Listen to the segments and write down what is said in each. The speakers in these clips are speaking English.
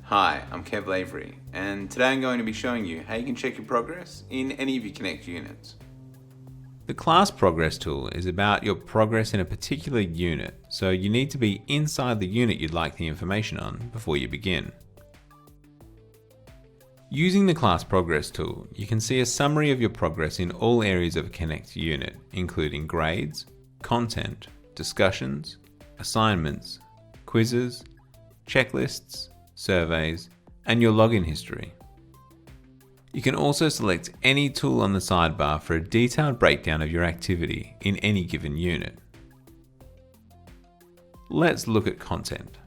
Hi, I'm Kev Lavery, and today I'm going to be showing you how you can check your progress in any of your Connect units. The class progress tool is about your progress in a particular unit, so you need to be inside the unit you'd like the information on before you begin. Using the class progress tool, you can see a summary of your progress in all areas of a Connect unit, including grades, content, discussions, assignments, quizzes, checklists, surveys, and your login history. You can also select any tool on the sidebar for a detailed breakdown of your activity in any given unit. Let's look at content.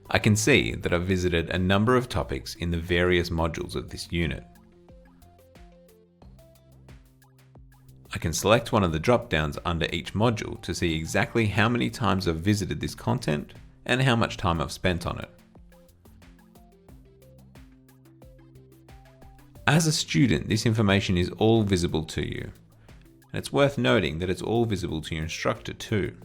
I can see that I've visited a number of topics in the various modules of this unit. I can select one of the drop-downs under each module to see exactly how many times I've visited this content and how much time I've spent on it. As a student, this information is all visible to you, and it's worth noting that it's all visible to your instructor too.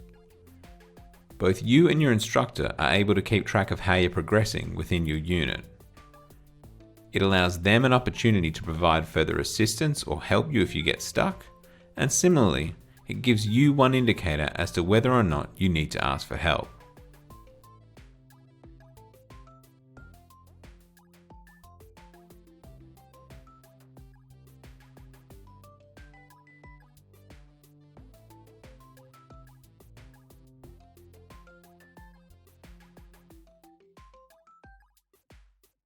Both you and your instructor are able to keep track of how you're progressing within your unit. It allows them an opportunity to provide further assistance or help you if you get stuck, and similarly, it gives you one indicator as to whether or not you need to ask for help.